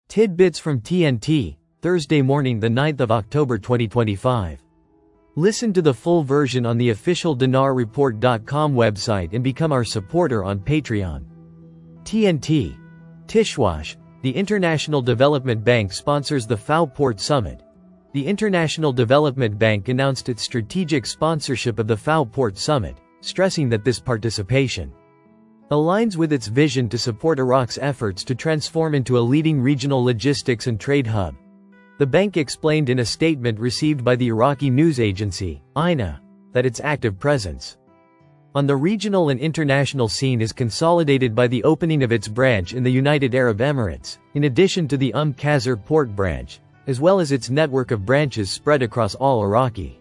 Tidbits from TNT, Thursday morning the 9th of October 2025. Listen to the full version on the official dinarreport.com website and become our supporter on Patreon. TNT. Tishwash, the International Development Bank sponsors the FAO Port Summit. The International Development Bank announced its strategic sponsorship of the FAO Port Summit, stressing that this participation aligns with its vision to support Iraq's efforts to transform into a leading regional logistics and trade hub. The bank explained in a statement received by the Iraqi news agency, INA, that its active presence on the regional and international scene is consolidated by the opening of its branch in the United Arab Emirates, in addition to the Qasr port branch, as well as its network of branches spread across all Iraqi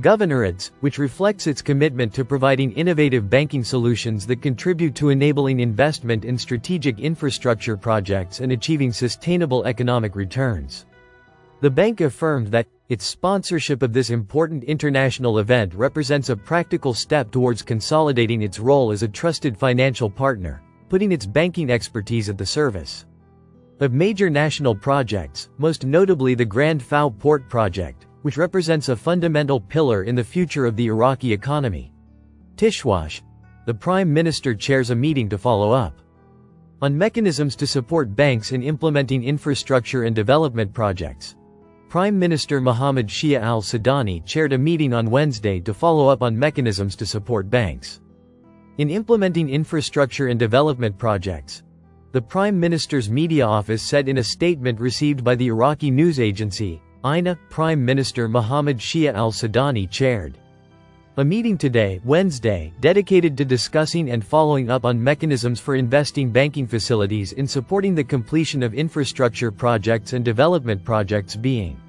governorates, which reflects its commitment to providing innovative banking solutions that contribute to enabling investment in strategic infrastructure projects and achieving sustainable economic returns. The bank affirmed that its sponsorship of this important international event represents a practical step towards consolidating its role as a trusted financial partner, putting its banking expertise at the service of major national projects, most notably the Grand FAO Port project, which represents a fundamental pillar in the future of the Iraqi economy. Tishwash, the Prime Minister, chairs a meeting to follow up on mechanisms to support banks in implementing infrastructure and development projects. Prime Minister Mohammed Shia al-Sudani chaired a meeting on Wednesday to follow up on mechanisms to support banks in implementing infrastructure and development projects. The Prime Minister's media office said in a statement received by the Iraqi news agency, INA, Prime Minister Mohammed Shia al-Sudani chaired a meeting today, Wednesday, dedicated to discussing and following up on mechanisms for investing banking facilities in supporting the completion of infrastructure projects and development projects being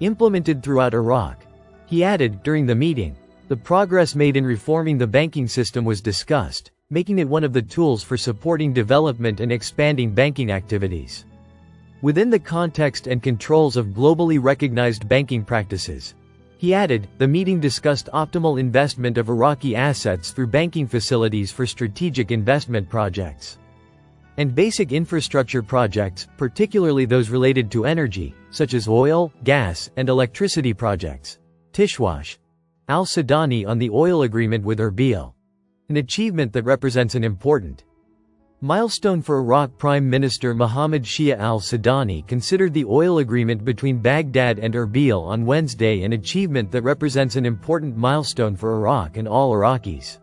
implemented throughout Iraq. He added, during the meeting, the progress made in reforming the banking system was discussed, making it one of the tools for supporting development and expanding banking activities within the context and controls of globally recognized banking practices. He added, the meeting discussed optimal investment of Iraqi assets through banking facilities for strategic investment projects and basic infrastructure projects, particularly those related to energy, such as oil, gas, and electricity projects. Tishwash al-Sudani on the oil agreement with Erbil, an achievement that represents an important milestone for Iraq. Prime Minister Mohammed Shia al-Sudani considered the oil agreement between Baghdad and Erbil on Wednesday an achievement that represents an important milestone for Iraq and all Iraqis.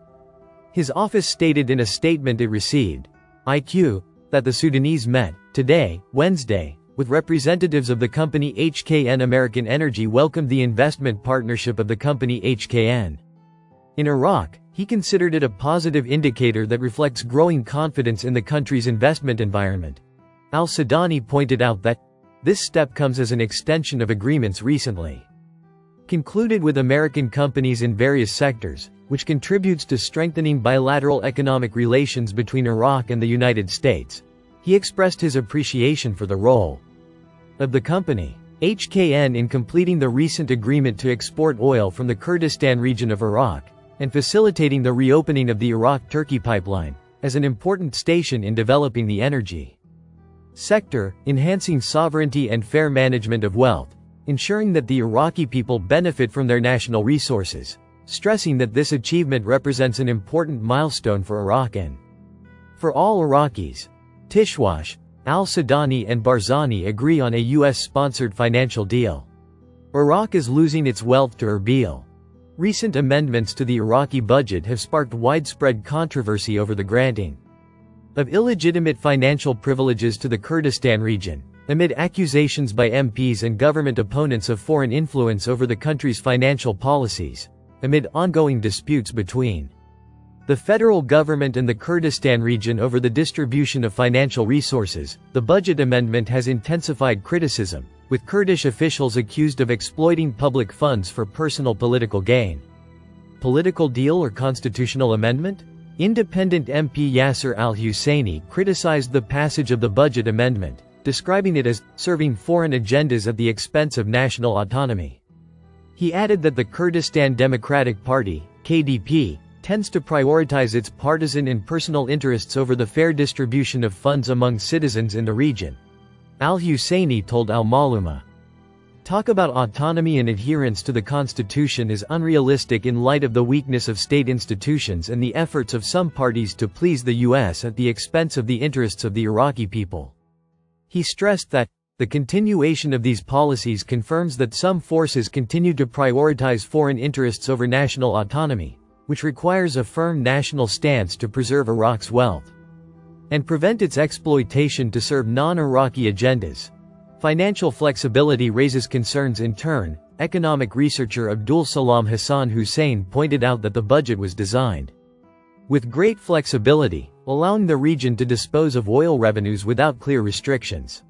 His office stated in a statement it received, IQ, that the Sudanese met, today, Wednesday, with representatives of the company HKN. American Energy welcomed the investment partnership of the company HKN in Iraq. He considered it a positive indicator that reflects growing confidence in the country's investment environment. Al-Sudani pointed out that this step comes as an extension of agreements recently concluded with American companies in various sectors, which contributes to strengthening bilateral economic relations between Iraq and the United States. He expressed his appreciation for the role of the company HKN in completing the recent agreement to export oil from the Kurdistan region of Iraq and facilitating the reopening of the Iraq-Turkey pipeline, as an important station in developing the energy sector, enhancing sovereignty and fair management of wealth, ensuring that the Iraqi people benefit from their national resources, stressing that this achievement represents an important milestone for Iraq and for all Iraqis. Tishwash, al-Sudani and Barzani agree on a U.S.-sponsored financial deal. Iraq is losing its wealth to Erbil. Recent amendments to the Iraqi budget have sparked widespread controversy over the granting of illegitimate financial privileges to the Kurdistan region, amid accusations by MPs and government opponents of foreign influence over the country's financial policies. Amid ongoing disputes between the federal government and the Kurdistan region over the distribution of financial resources, the budget amendment has intensified criticism, with Kurdish officials accused of exploiting public funds for personal political gain. Political deal or constitutional amendment? Independent MP Yasser al-Husseini criticized the passage of the budget amendment, describing it as serving foreign agendas at the expense of national autonomy. He added that the Kurdistan Democratic Party, KDP, tends to prioritize its partisan and personal interests over the fair distribution of funds among citizens in the region. Al-Husseini told Al-Maluma. Talk about autonomy and adherence to the constitution is unrealistic in light of the weakness of state institutions and the efforts of some parties to please the US at the expense of the interests of the Iraqi people. He stressed that the continuation of these policies confirms that some forces continue to prioritize foreign interests over national autonomy, which requires a firm national stance to preserve Iraq's wealth and prevent its exploitation to serve non-Iraqi agendas. Financial flexibility raises concerns in turn. Economic researcher Abdul Salam Hassan Hussein pointed out that the budget was designed with great flexibility, allowing the region to dispose of oil revenues without clear restrictions.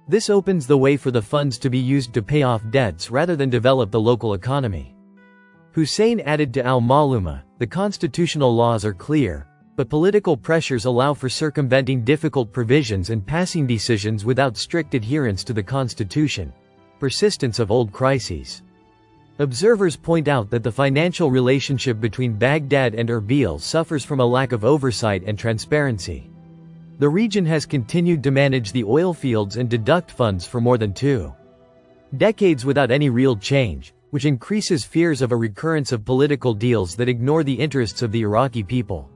This opens the way for the funds to be used to pay off debts rather than develop the local economy. Hussein added to Al-Maluma, the constitutional laws are clear, but political pressures allow for circumventing difficult provisions and passing decisions without strict adherence to the constitution. Persistence of old crises. Observers point out that the financial relationship between Baghdad and Erbil suffers from a lack of oversight and transparency. The region has continued to manage the oil fields and deduct funds for more than 2 decades without any real change, which increases fears of a recurrence of political deals that ignore the interests of the Iraqi people.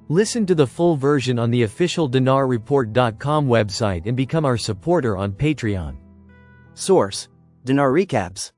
Listen to the full version on the official dinarreport.com website and become our supporter on Patreon. Source: Dinar Recaps.